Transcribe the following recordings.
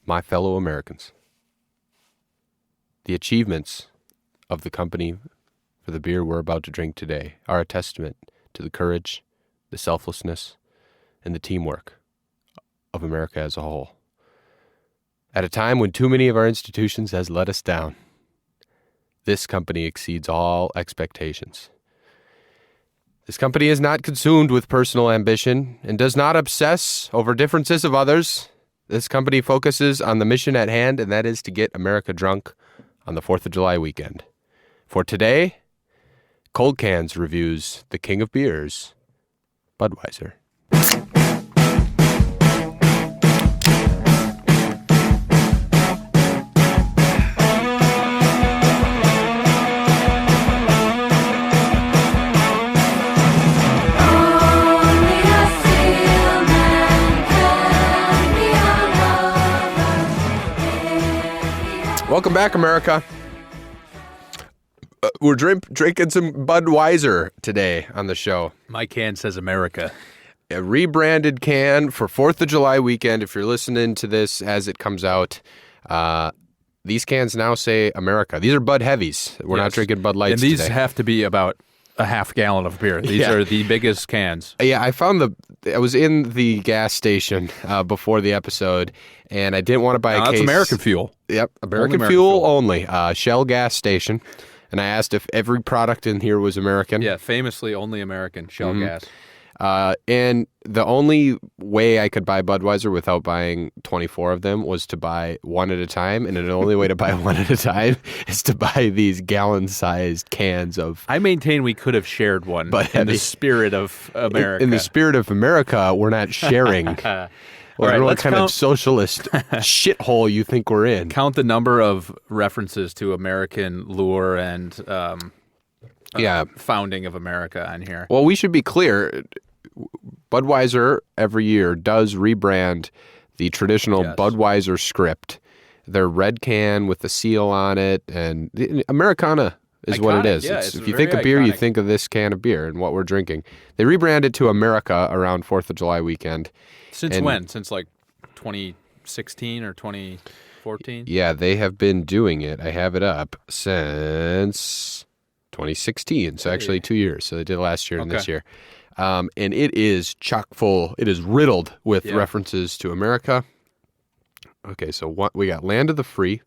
my fellow Americans, the achievements of the company for the beer we're about to drink today are a testament to the courage, the selflessness, and the teamwork of America as a whole. At a time when too many of our institutions has let us down, this company exceeds all expectations. This company is not consumed with personal ambition and does not obsess over differences of others. This company focuses on the mission at hand, and that is to get America drunk on the 4th of July weekend. For today, Cold Cans reviews the king of beers, Budweiser. Welcome back, America. We're drinking some Budweiser today on the show. My can says America. A rebranded can for 4th of July weekend. If you're listening to this as it comes out, these cans now say America. These are Bud Heavies. We're not drinking Bud Lights today. And these today. have to be about a half gallon of beer. These are the biggest cans. Yeah, I was in the gas station before the episode, and I didn't want to buy a case. That's American fuel. Yep, American fuel only. Shell gas station. And I asked if every product in here was American. Yeah, famously only American, Shell gas. And the only way I could buy Budweiser without buying 24 of them was to buy one at a time. And the only way to buy one at a time is to buy these gallon-sized cans of... I maintain we could have shared one in the spirit of America. In the spirit of America, we're not sharing. Well, I don't know what kind of socialist shithole you think we're in. Count the number of references to American lure and founding of America on here. Well, we should be clear. Budweiser every year does rebrand the traditional Budweiser script. Their red can with the seal on it, and Americana is what it is. Yeah, if you think of beer, you think of this can of beer and what we're drinking. They rebranded to America around 4th of July weekend. Since when? Since like 2016 or 2014? Yeah, they have been doing it. I have it up since 2016. So actually 2 years. So they did it last year and this year. And it is chock full. It is riddled with references to America. Okay, so we got Land of the Free.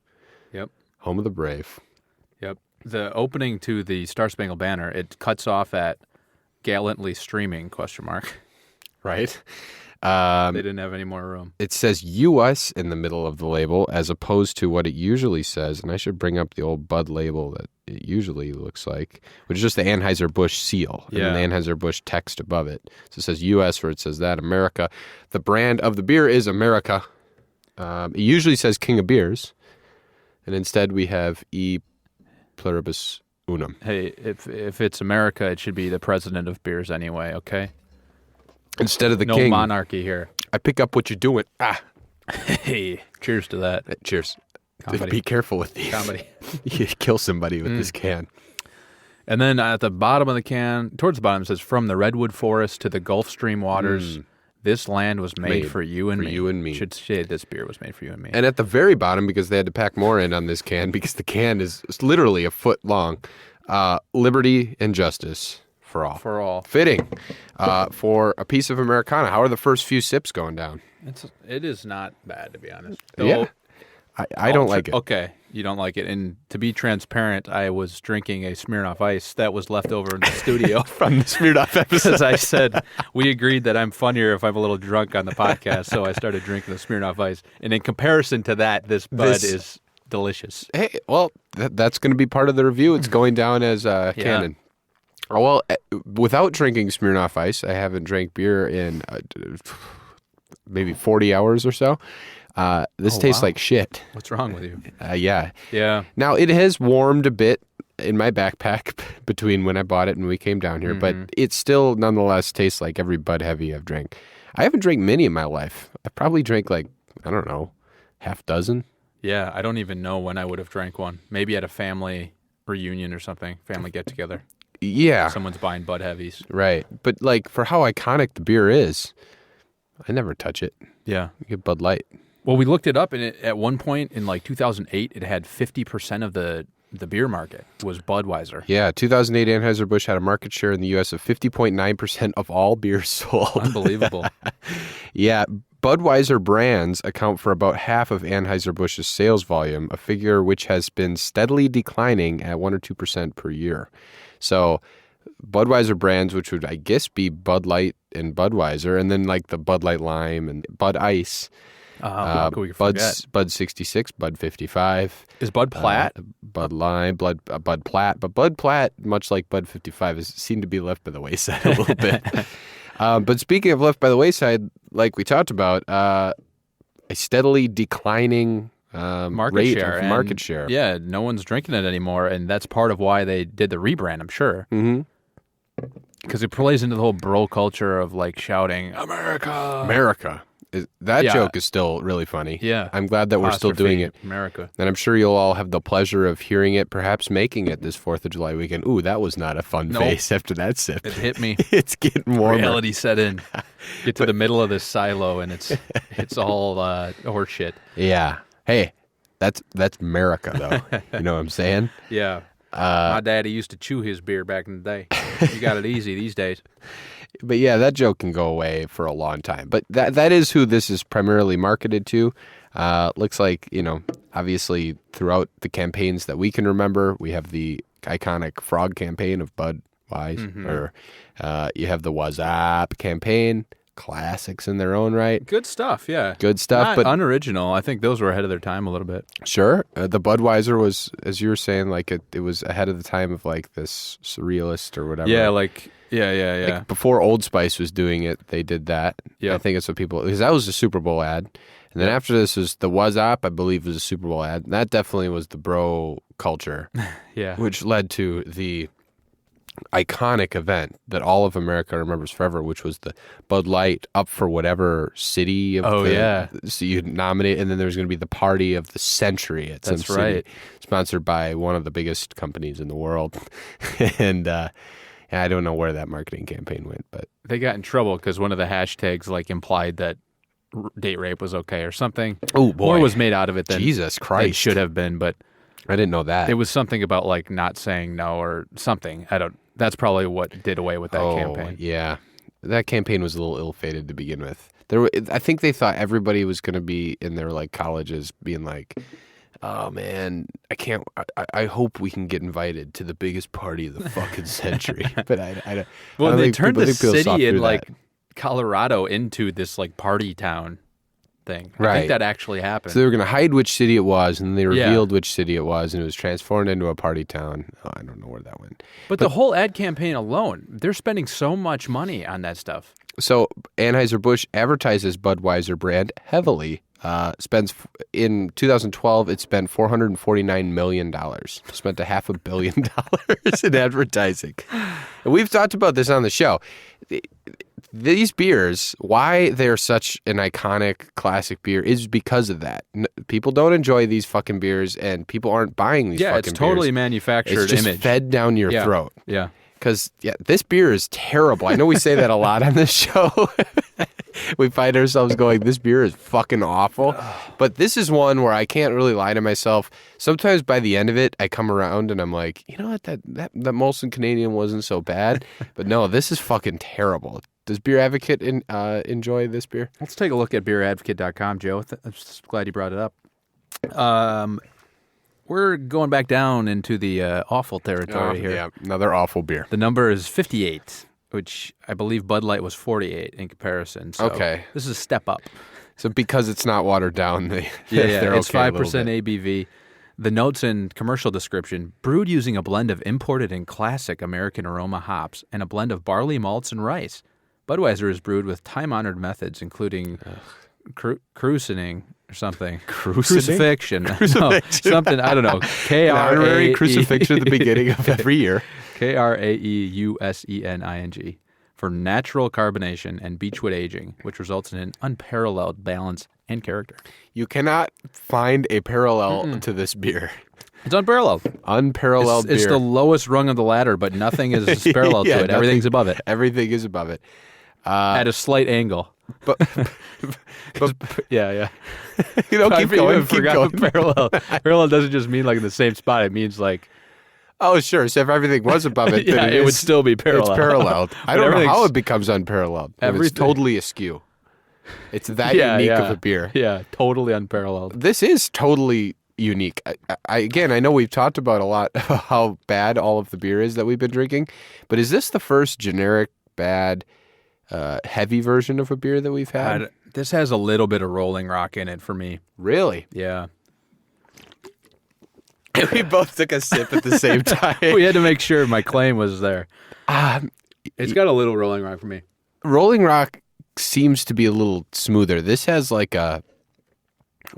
Yep. Home of the Brave. Yep. The opening to the Star Spangled Banner, it cuts off at gallantly streaming, ? Right. They didn't have any more room. It says U.S. in the middle of the label as opposed to what it usually says. And I should bring up the old Bud label that it usually looks like, which is just the Anheuser-Busch seal and then the Anheuser-Busch text above it. So it says U.S. where it says that, America. The brand of the beer is America. It usually says King of Beers. And instead we have E pluribus unum. Hey, if it's America, it should be the president of beers anyway, okay? Instead of the king. king. No monarchy here. I pick up what you're doing. Hey, cheers to that. Cheers. Comedy. Be careful with these. Comedy. You kill somebody with this can. And then at the bottom of the can, towards the bottom, it says, from the redwood forest to the Gulf Stream waters, this land was made for you and me. For you and me. Should say this beer was made for you and me. And at the very bottom, because they had to pack more in on this can, because the can is literally a foot long, liberty and justice. For all. For all. Fitting for a piece of Americana. How are the first few sips going down? It is not bad, to be honest. Yeah. I don't like it. Okay, you don't like it. And to be transparent, I was drinking a Smirnoff Ice that was left over in the studio. From the Smirnoff episode. Because I said, we agreed that I'm funnier if I'm a little drunk on the podcast, so I started drinking the Smirnoff Ice. And in comparison to that, this Bud is delicious. Hey, well, that's going to be part of the review. It's going down as canon. Oh, well, without drinking Smirnoff Ice, I haven't drank beer in maybe 40 hours or so. This tastes like shit. What's wrong with you? Yeah. Yeah. Now, it has warmed a bit in my backpack between when I bought it and we came down here, but it still nonetheless tastes like every Bud Heavy I've drank. I haven't drank many in my life. I probably drank like, I don't know, half dozen. Yeah, I don't even know when I would have drank one. Maybe at a family reunion or something, family get-together. Yeah. Someone's buying Bud Heavies. Right. But like for how iconic the beer is, I never touch it. Yeah. You get Bud Light. Well, we looked it up, and at one point in like 2008, it had 50% of the beer market was Budweiser. Yeah, 2008 Anheuser-Busch had a market share in the U.S. of 50.9% of all beers sold. Unbelievable. Yeah, Budweiser brands account for about half of Anheuser-Busch's sales volume, a figure which has been steadily declining at 1 or 2% per year. So Budweiser brands, which would, I guess, be Bud Light and Budweiser, and then like the Bud Light Lime and Bud Ice. How could we forget? Bud 66, Bud 55. Is Bud Platt? Bud Lime, Bud Platt. But Bud Platt, much like Bud 55, seemed to be left by the wayside a little bit. But speaking of left by the wayside, like we talked about, a steadily declining market share. Yeah, no one's drinking it anymore, and that's part of why they did the rebrand, I'm sure. Mm-hmm. Because it plays into the whole bro culture of like shouting, America! America. That joke is still really funny. Yeah. I'm glad that we're still doing it. America. And I'm sure you'll all have the pleasure of hearing it, perhaps making it this 4th of July weekend. Ooh, that was not a fun face after that sip. It hit me. It's getting warmer. Reality set in. Get to the middle of this silo, and it's all horse shit. Yeah. Hey, that's America, though. You know what I'm saying? Yeah. My daddy used to chew his beer back in the day. You got it easy these days. But yeah, that joke can go away for a long time. But that is who this is primarily marketed to. Looks like, obviously throughout the campaigns that we can remember, we have the iconic frog campaign of Budweiser, or you have the What's Up campaign, classics in their own right. Good stuff, yeah. Good stuff. Not but unoriginal. I think those were ahead of their time a little bit. Sure. The Budweiser was, as you were saying, like it was ahead of the time of like this surrealist or whatever. Yeah, Yeah. Like before Old Spice was doing it, they did that. Yeah. I think it's what people, because that was a Super Bowl ad. And then after this was the What's Up, I believe was a Super Bowl ad. And that definitely was the bro culture. Yeah. Which led to the iconic event that all of America remembers forever, which was the Bud Light up for whatever city. So you nominate, and then there's going to be the party of the century at some city, sponsored by one of the biggest companies in the world. And I don't know where that marketing campaign went, but they got in trouble because one of the hashtags like implied that date rape was okay or something. Oh boy, more was made out of it than Jesus Christ it should have been. But I didn't know that. It was something about like not saying no or something. That's probably what did away with that campaign. Yeah, that campaign was a little ill-fated to begin with. I think they thought everybody was going to be in their like colleges being like, oh man, I hope we can get invited to the biggest party of the fucking century. But I don't. Well, they turned the city in like that. Colorado into this like party town thing. Right. I think that actually happened. So they were going to hide which city it was, and they revealed which city it was, and it was transformed into a party town. Oh, I don't know where that went. But the whole ad campaign alone, they're spending so much money on that stuff. So Anheuser-Busch advertises Budweiser brand heavily. In 2012, it spent $449 million. Spent $500 million in advertising. And we've talked about this on the show. These beers, why they're such an iconic classic beer is because of that. People don't enjoy these fucking beers, and people aren't buying these fucking beers. Yeah, it's totally manufactured it's just image. Fed down your throat. Yeah. Because, this beer is terrible. I know we say that a lot on this show. We find ourselves going, this beer is fucking awful. But this is one where I can't really lie to myself. Sometimes by the end of it, I come around and I'm like, you know what, that Molson Canadian wasn't so bad. But no, this is fucking terrible. Does Beer Advocate enjoy this beer? Let's take a look at beeradvocate.com, Joe. I'm just glad you brought it up. We're going back down into the awful territory here. Yeah, another awful beer. The number is 58, which I believe Bud Light was 48 in comparison. So this is a step up. So because it's not watered down, they're it's okay 5% ABV. The notes and commercial description, brewed using a blend of imported and classic American aroma hops and a blend of barley malts and rice. Budweiser is brewed with time-honored methods, including crucining or something. Crucifixion. No, something, I don't know. Honorary crucifixion at the beginning of every year. KRAEUSENING. For natural carbonation and beechwood aging, which results in an unparalleled balance and character. You cannot find a parallel to this beer. It's unparalleled. Unparalleled beer. It's the lowest rung of the ladder, but nothing is parallel to it. Everything's above it. Everything is above it. At a slight angle. but, but Yeah. you know, keep going. Keep going. Parallel. Parallel doesn't just mean like in the same spot. It means like, Oh, sure. So if everything was above it, then it would still be parallel. It's paralleled. I But don't know how everything's- it becomes unparalleled. When it's Everything- totally askew. It's that unique of a beer. Yeah, totally unparalleled. This is totally unique. I know we've talked about a lot how bad all of the beer is that we've been drinking, but is this the first generic bad heavy version of a beer that we've had? This has a little bit of Rolling Rock in it for me. Really? Yeah. We both took a sip at the same time. We had to make sure my claim was there. It's got a little Rolling Rock for me. Rolling Rock seems to be a little smoother. This has like a,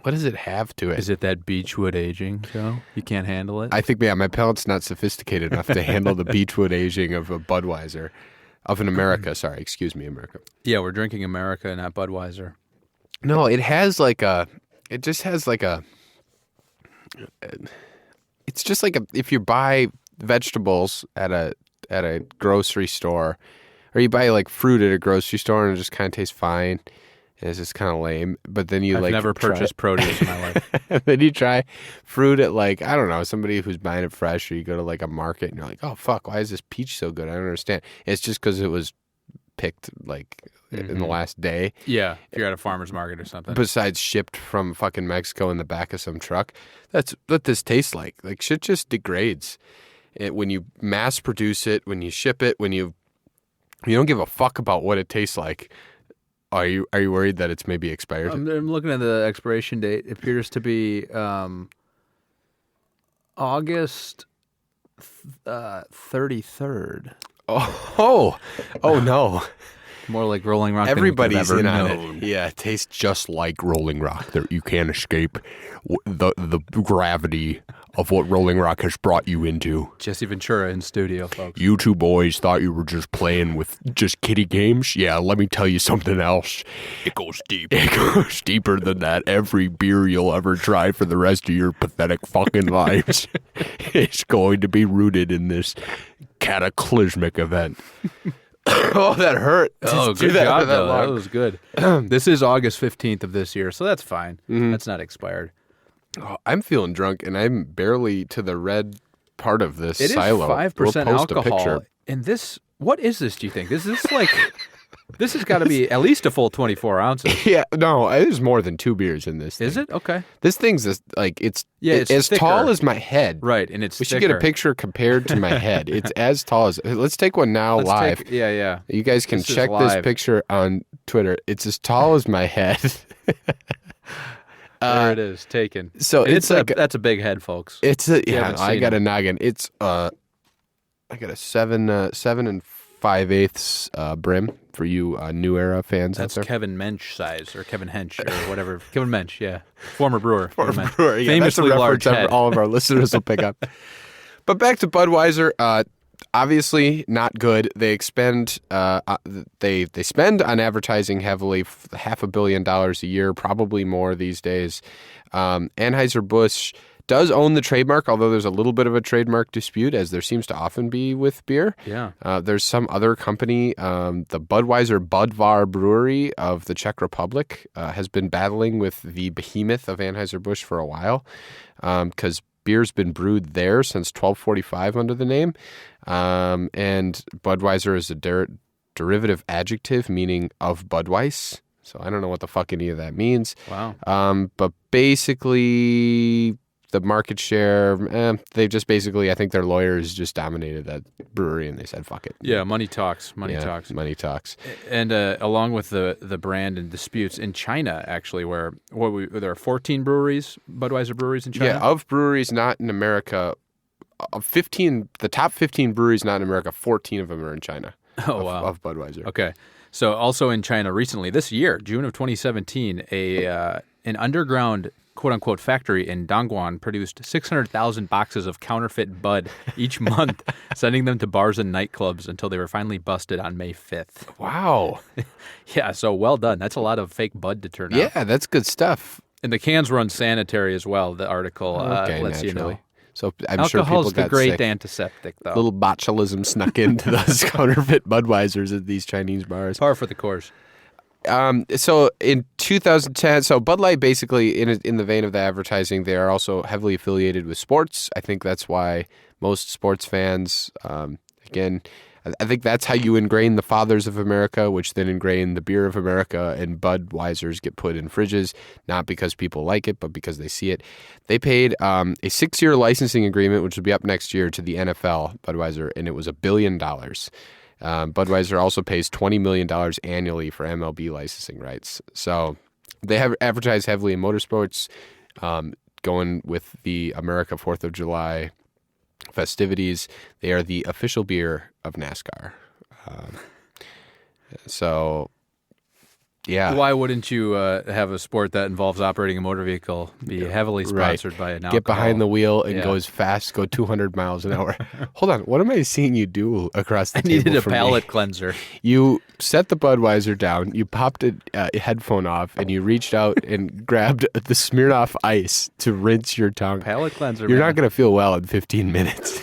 what does it have to it? Is it that Beechwood aging, Joe? You can't handle it? I think, my palate's not sophisticated enough to handle the Beechwood aging of a Budweiser, of an America. Sorry, excuse me, America. Yeah, we're drinking America, not Budweiser. No, it has like a, it just has like a, it's just like if you buy vegetables at a grocery store, or you buy like fruit at a grocery store and it just kind of tastes fine, and it's just kind of lame. But then you I've never purchased produce in my life. and then you try fruit at like, I don't know, somebody who's buying it fresh, or you go to like a market and you're like, oh fuck, why is this peach so good? I don't understand. It's just because it was picked like in the last day. Yeah, if you're at a farmer's market or something. Besides shipped from fucking Mexico in the back of some truck. That's what this tastes like. Like shit just degrades. When you mass produce it, when you ship it, when you don't give a fuck about what it tastes like. Are you worried that it's maybe expired? I'm looking at the expiration date. It appears to be August 33rd. Oh no. More like Rolling Rock Everybody's than we've in ever on known. it. Yeah, it tastes just like Rolling Rock. You can't escape the gravity of what Rolling Rock has brought you into. Jesse Ventura in studio, folks. You two boys thought you were just playing with just kiddie games? Yeah, let me tell you something else. It goes deep. It goes deeper than that. Every beer you'll ever try for the rest of your pathetic fucking lives is going to be rooted in this cataclysmic event. Oh, that hurt. Oh, Just do good that job, for that though. That long. was good. This is August 15th of this year, so that's fine. That's not expired. Oh, I'm feeling drunk, and I'm barely to the red part of this It is silo. 5% We'll post alcohol. a picture. And this, what is this, do you think? Is this like, this has got to be at least a full 24 ounces. Yeah, no, there's more than 2 beers in this thing. Is it? Okay. This thing's like, it's It's as thicker. tall as my head. Right, and it's We should get a picture compared to my head. It's as tall as, let's take one now live. Yeah. You guys can This is check this live. picture on Twitter. It's as tall as my head. There it is, taken. So And it's like that's a big head, folks. It's a haven't I seen got it. a noggin. It's I got a 7 and 5/8 brim for you new era fans That's out there. Kevin Mensch size, or Kevin Hench, or whatever. Kevin Mensch, yeah. Former brewer. Kevin Mensch. Brewer, yeah, Famously that's a large reference head. all of our listeners will pick up. But back to Budweiser. Obviously not good. They expend they spend on advertising heavily, $500 million a year, probably more these days. Anheuser-Busch does own the trademark, although there's a little bit of a trademark dispute, as there seems to often be with beer. Yeah. There's some other company, the Budweiser Budvar Brewery of the Czech Republic, has been battling with the behemoth of Anheuser-Busch for a while, because beer's been brewed there since 1245 under the name. And Budweiser is a derivative adjective meaning of Budweis. So I don't know what the fuck any of that means. Wow. But basically, the market share, they just basically, I think their lawyers just dominated that brewery and they said, fuck it. Yeah, money talks. Money Yeah, talks. Money talks. And along with the brand and disputes in China, actually, where there are 14 breweries, Budweiser breweries in China. Yeah, of breweries not in America, of 15, the top 15 breweries not in America, 14 of them are in China. Oh, wow. Of Budweiser. Okay. So also in China recently, this year, June of 2017, an underground quote-unquote factory in Dongguan produced 600,000 boxes of counterfeit Bud each month, sending them to bars and nightclubs until they were finally busted on May 5th. Wow. Yeah, so well done. That's a lot of fake Bud to turn out. Yeah, that's good stuff. And the cans were unsanitary as well, the article Okay, lets you know. naturally. So I'm sure Alcohol's people the got great sick. antiseptic, though. Little botulism snuck into those counterfeit Budweisers at these Chinese bars. Par for the course. So in 2010, so Bud Light basically, in the vein of the advertising, they are also heavily affiliated with sports. I think that's why most sports fans, again, I think that's how you ingrain the fathers of America, which then ingrain the beer of America, and Budweisers get put in fridges, not because people like it, but because they see it. They paid a 6-year licensing agreement, which will be up next year, to the NFL, Budweiser, and it was $1 billion. Budweiser also pays $20 million annually for MLB licensing rights. So they have advertised heavily in motorsports, going with the America 4th of July festivities. They are the official beer of NASCAR. So, yeah. Why wouldn't you have a sport that involves operating a motor vehicle be heavily sponsored by an alcohol? Get behind the wheel and go as fast, go 200 miles an hour. Hold on, what am I seeing you do across the table? I needed a from palate me? cleanser. You set the Budweiser down, you popped a headphone off, and you reached out and grabbed the Smirnoff Ice to rinse your tongue. Palate cleanser. You're not going to feel well in 15 minutes.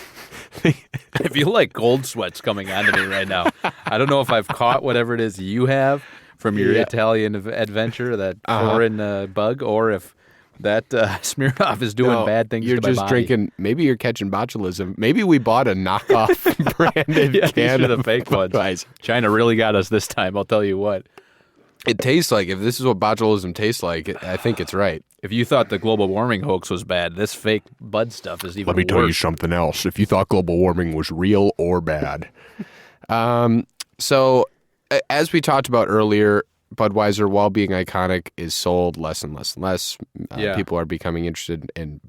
I feel like cold sweats coming onto me right now. I don't know if I've caught whatever it is you have from your Italian adventure, that foreign bug, or if that Smirnoff is doing bad things to my body. You're just drinking, maybe you're catching botulism. Maybe we bought a knockoff branded can of the fake ones. Budweiser. China really got us this time, I'll tell you what. It tastes like, if this is what botulism tastes like, I think it's right. If you thought the global warming hoax was bad, this fake Bud stuff is even worse. Let me tell you something else. If you thought global warming was real or bad. So, as we talked about earlier, Budweiser, while being iconic, is sold less and less and less. People are becoming interested in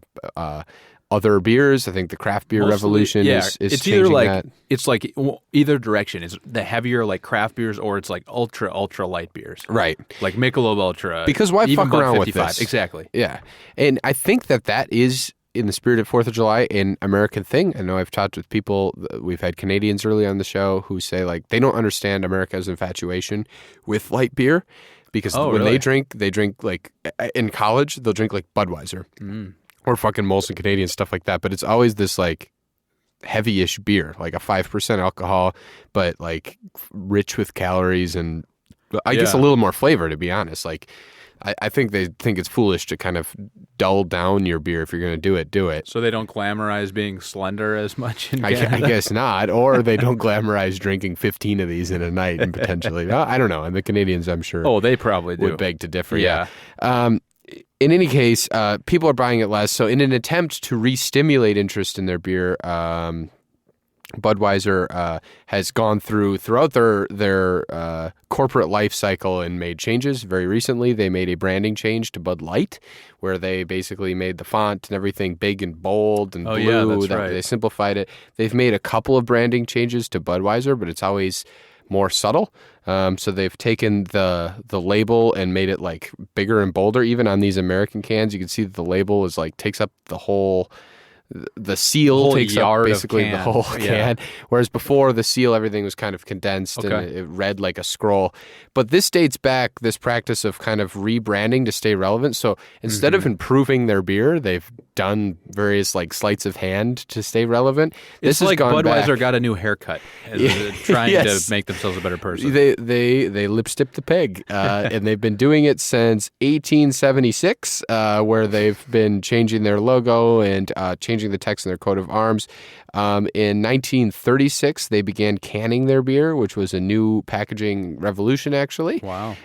other beers. I think the craft beer revolution is it's changing either like, that. It's like either direction. It's the heavier like craft beers, or it's like ultra light beers. Right. Like Michelob Ultra. Because why even fuck Bud around 55. with this? Exactly. Yeah. And I think that is, in the spirit of 4th of July, an American thing. I know I've talked with people, we've had Canadians early on the show who say like they don't understand America's infatuation with light beer, because when they drink like, in college, they'll drink like Budweiser or fucking Molson Canadian, stuff like that. But it's always this like heavy-ish beer, like a 5% alcohol, but like rich with calories and I guess a little more flavor, to be honest. Like, I think they think it's foolish to kind of dull down your beer. If you're going to do it. So they don't glamorize being slender as much in I Canada? guess not. Or they don't glamorize drinking 15 of these in a night and potentially. I don't know. And the Canadians, I'm sure. Oh, they probably do. Would beg to differ. Yeah. In any case, people are buying it less. So in an attempt to re-stimulate interest in their beer, Budweiser has gone throughout their corporate life cycle and made changes. Very recently, they made a branding change to Bud Light, where they basically made the font and everything big and bold and blue. Yeah, that's right. They simplified it. They've made a couple of branding changes to Budweiser, but it's always more subtle. So they've taken the label and made it like bigger and bolder. Even on these American cans, you can see that the label is like takes up the whole. The seal takes up basically the whole can, whereas before the seal, everything was kind of condensed and it read like a scroll. But this dates back, this practice of kind of rebranding to stay relevant. So instead of improving their beer, they've done various like sleights of hand to stay relevant. It's this like has gone Budweiser back. got a new haircut, trying to make themselves a better person. They lip-stick the pig, and they've been doing it since 1876, where they've been changing their logo and changing the text in their coat of arms. In 1936, they began canning their beer, which was a new packaging revolution, actually. Wow.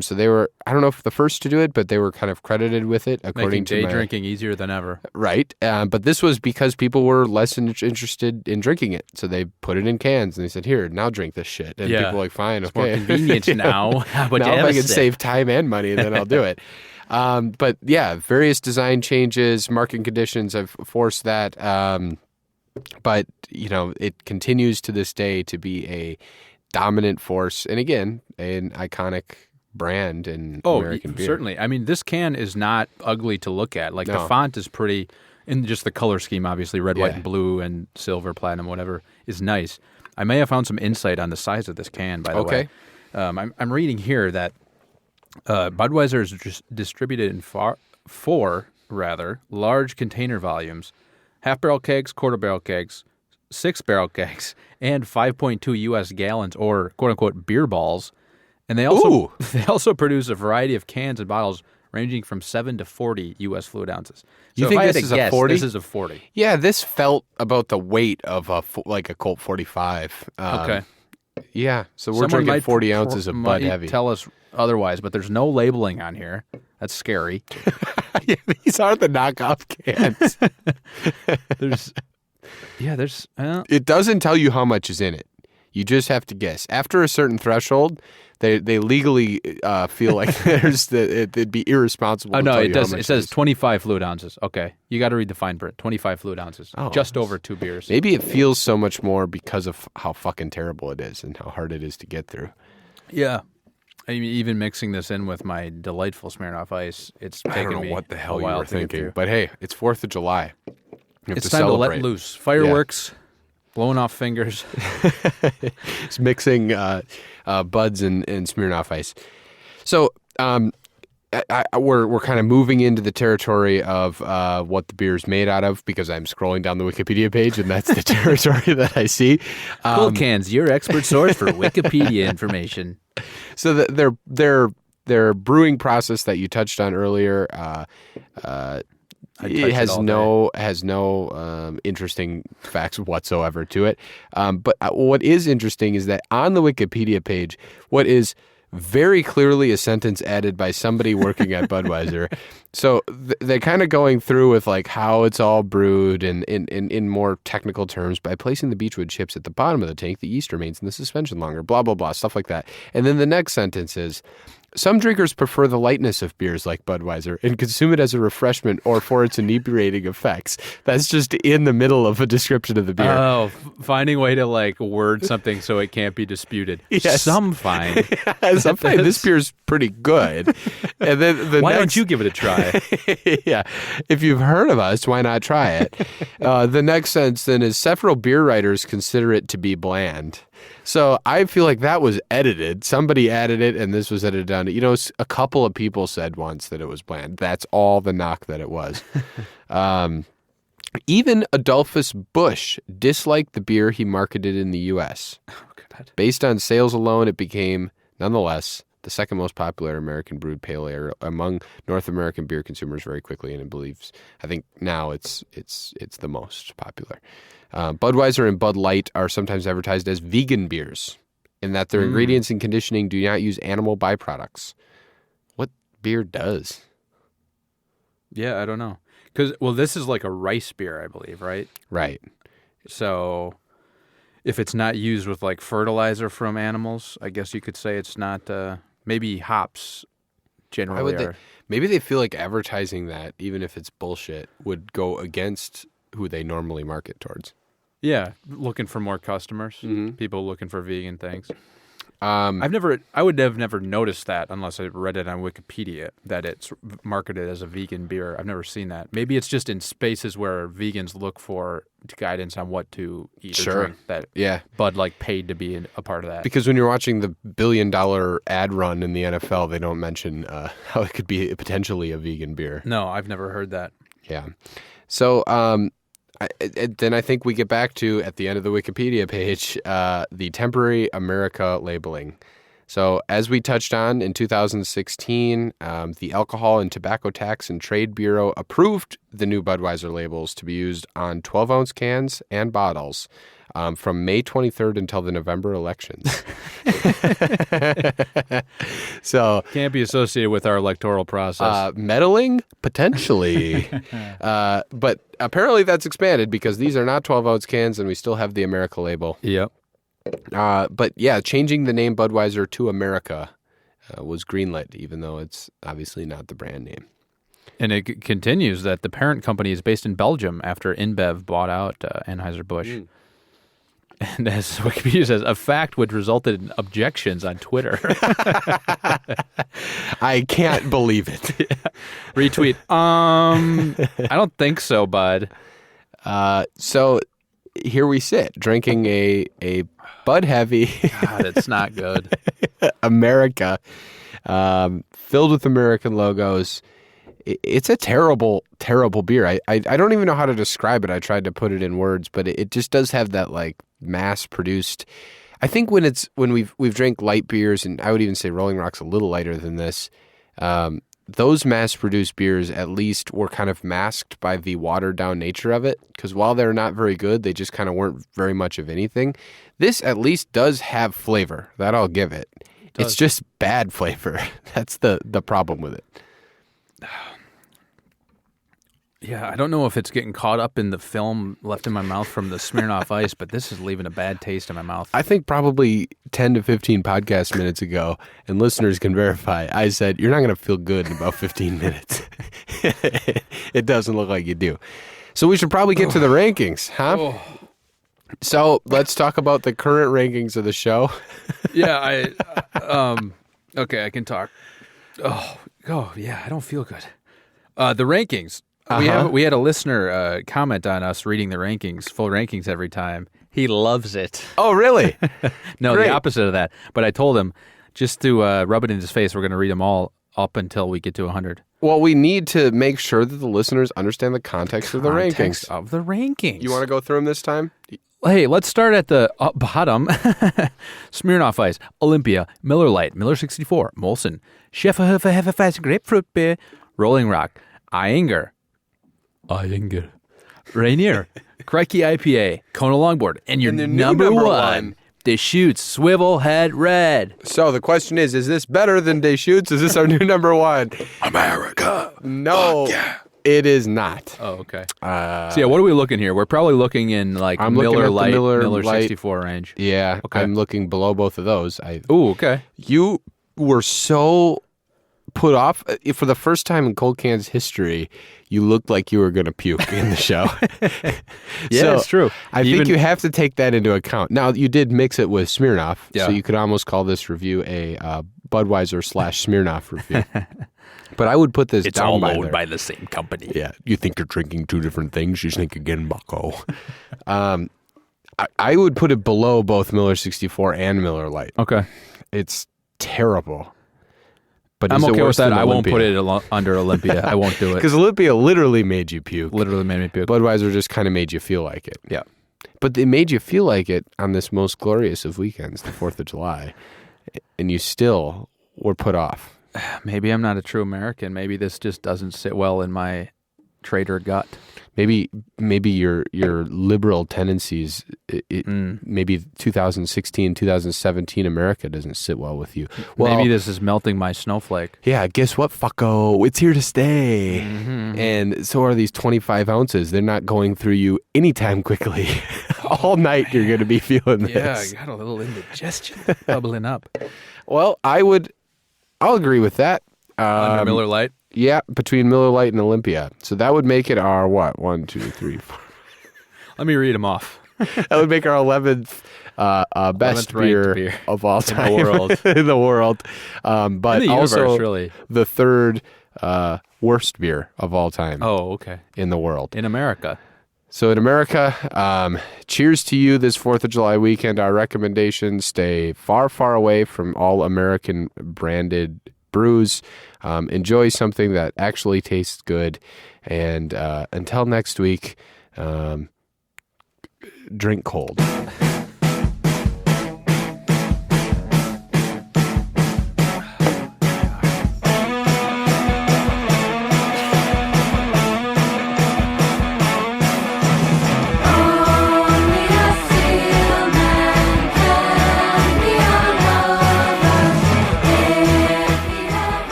So they were, I don't know if the first to do it, but they were kind of credited with it, according to day drinking easier than ever. Right. But this was because people were less interested in drinking it. So they put it in cans and they said, here, now drink this shit. And people were like, fine, it's okay. more convenient now. But now if I can save time and money, then I'll do it. But yeah, various design changes, market conditions have forced that. But, you know, it continues to this day to be a dominant force. And again, an iconic brand in American beer. Certainly. I mean, this can is not ugly to look at. Like the font is pretty, and just the color scheme, obviously, red, white, and blue, and silver, platinum, whatever, is nice. I may have found some insight on the size of this can, by the way. I'm reading here that Budweiser is distributed in four large container volumes: half-barrel kegs, quarter-barrel kegs, 6-barrel kegs, and 5.2 U.S. gallons, or quote-unquote beer balls, And they also produce a variety of cans and bottles ranging from 7 to 40 U.S. fluid ounces. So You think if I had this to is a guess, 40? This is a 40. Yeah, this felt about the weight of a Colt 45. Okay. Yeah, so we're Someone drinking might 40 ounces of Bud might Heavy. tell us otherwise, but there's no labeling on here. That's scary. Yeah, these are the knockoff cans. There's It doesn't tell you how much is in it. You just have to guess. After a certain threshold, they legally feel like it'd be irresponsible. Oh to no, tell it you does. how much It says is. 25 fluid ounces. Okay, you got to read the fine print. 25 fluid ounces. Oh, just over 2 beers. Maybe it feels so much more because of how fucking terrible it is and how hard it is to get through. Yeah. I mean, even mixing this in with my delightful Smirnoff Ice, it's taking I don't know me what the hell a you while were to get thinking, through. but hey, it's 4th of July. You have It's to time celebrate. to let loose. Fireworks, blowing off fingers. It's mixing Buds and Smirnoff Ice. So we're kind of moving into the territory of what the beer is made out of because I'm scrolling down the Wikipedia page and that's the territory that I see. Cool Cans, your expert source for Wikipedia information. So their brewing process that you touched on earlier, it has no interesting facts whatsoever to it. But what is interesting is that on the Wikipedia page, what is very clearly a sentence added by somebody working at Budweiser. So they're kind of going through with like how it's all brewed and in more technical terms by placing the beechwood chips at the bottom of the tank, the yeast remains in the suspension longer, blah, blah, blah, stuff like that. And then the next sentence is, some drinkers prefer the lightness of beers like Budweiser and consume it as a refreshment or for its inebriating effects. That's just in the middle of a description of the beer. Oh, finding a way to like word something so it can't be disputed. Yes. Some find. Some find this beer's pretty good. And then Why don't you give it a try? Yeah. If you've heard of us, why not try it? The next sentence then is several beer writers consider it to be bland. So I feel like that was edited. Somebody added it, and this was edited down to, a couple of people said once that it was bland. That's all the knock that it was. Even Adolphus Busch disliked the beer he marketed in the U.S. Oh, God. Based on sales alone, it became, nonetheless, the second most popular American brewed pale ale among North American beer consumers very quickly, and I think now it's the most popular. Budweiser and Bud Light are sometimes advertised as vegan beers, in that their ingredients and conditioning do not use animal byproducts. What beer does? Yeah, I don't know. Because, this is like a rice beer, I believe, right? Right. So if it's not used with like fertilizer from animals, I guess you could say it's not, maybe hops generally are. Maybe they feel like advertising that, even if it's bullshit, would go against who they normally market towards. Yeah, looking for more customers, people looking for vegan things. I would have never noticed that unless I read it on Wikipedia that it's marketed as a vegan beer. I've never seen that. Maybe it's just in spaces where vegans look for guidance on what to eat or drink. That Bud paid to be a part of that. Because when you're watching the $1 billion ad run in the NFL, they don't mention how it could be potentially a vegan beer. No, I've never heard that. Yeah. So then I think we get back to, at the end of the Wikipedia page, the temporary America labeling. So as we touched on, in 2016, the Alcohol and Tobacco Tax and Trade Bureau approved the new Budweiser labels to be used on 12-ounce cans and bottles from May 23rd until the November elections. So can't be associated with our electoral process. Meddling? Potentially. But apparently that's expanded because these are not 12-ounce cans and we still have the America label. Yep. But yeah, changing the name Budweiser to America was greenlit, even though it's obviously not the brand name. And it continues that the parent company is based in Belgium after InBev bought out Anheuser-Busch. And as Wikipedia says, a fact which resulted in objections on Twitter. I can't believe it. Yeah. Retweet. I don't think so, bud. So here we sit, drinking a Bud Heavy. God, it's not good. America, filled with American logos. It's a terrible, terrible beer. I don't even know how to describe it. I tried to put it in words, but it just does have that mass-produced. I think when we've drank light beers, and I would even say Rolling Rock's a little lighter than this. Those mass-produced beers at least were kind of masked by the watered-down nature of it, because while they're not very good, they just kind of weren't very much of anything. This at least does have flavor. That I'll give it. It's just bad flavor. That's the problem with it. Yeah, I don't know if it's getting caught up in the film left in my mouth from the Smirnoff Ice, but this is leaving a bad taste in my mouth. I think probably 10 to 15 podcast minutes ago, and listeners can verify, I said, you're not going to feel good in about 15 minutes. It doesn't look like you do. So we should probably get to the rankings, huh? Oh. So let's talk about the current rankings of the show. Yeah, okay, I can talk. Oh, yeah, I don't feel good. The rankings. We had a listener comment on us reading the rankings, full rankings every time. He loves it. Oh, really? No, Great. the opposite of that. But I told him just to rub it in his face, we're going to read them all up until we get to 100. Well, we need to make sure that the listeners understand the context of the rankings. Of the rankings. You want to go through them this time? Hey, let's start at the bottom. Smirnoff Ice, Olympia, Miller Lite, Miller 64, Molson, Hefeweizen Grapefruit Beer, Rolling Rock, Iyengar, Rainier, Crikey IPA, Kona Longboard, and your number one, Deschutes Swivel Head Red. So the question is this better than Deschutes? Is this our new number one? America. No, it is not. Oh, okay. So yeah, what are we looking here? We're probably looking in like I'm looking Miller at the Lite, Miller Miller Lite. 64 range. Yeah, Okay. I'm looking below both of those. Ooh, okay. You were so put off. For the first time in Cold Can's history, you looked like you were going to puke in the show. Yeah, So, it's true. I think you have to take that into account. Now, you did mix it with Smirnoff, Yeah. so you could almost call this review a Budweiser / Smirnoff review. But I would put this It's down all by owned there. by the same company. Yeah, you think you're drinking two different things. You think again, bucko. I would put it below both Miller 64 and Miller Lite. Okay. It's terrible. But I'm is it okay with worse that. than I won't Olympia? put it under Olympia. I won't do it. Because Olympia literally made you puke. Literally made me puke. Budweiser just kind of made you feel like it. Yeah. But they made you feel like it on this most glorious of weekends, the 4th of July. And you still were put off. Maybe I'm not a true American. Maybe this just doesn't sit well in my traitor gut. Maybe your liberal tendencies, maybe 2016, 2017 America doesn't sit well with you. Well, Maybe this is melting my snowflake. yeah, guess what, fucko? It's here to stay. Mm-hmm. And so are these 25 ounces. They're not going through you anytime quickly. All night you're going to be feeling Yeah, this. I got a little indigestion bubbling up. Well, I'll agree with that. Under Miller Lite? Yeah, between Miller Lite and Olympia. So that would make it our, what, 1, 2, 3, 4. Let me read them off. That would make our 11th best 11th ranked beer of all time. In the world. In the world. But In the also universe, really. the third worst beer of all time Oh, okay. in the world. In America. So in America, cheers to you this 4th of July weekend. Our recommendation, stay far, far away from all American branded brews. Enjoy something that actually tastes good. And until next week, drink cold.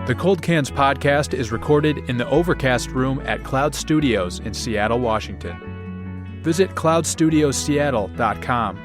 The Cold Cans podcast is recorded in the Overcast Room at Cloud Studios in Seattle, Washington. Visit cloudstudiosseattle.com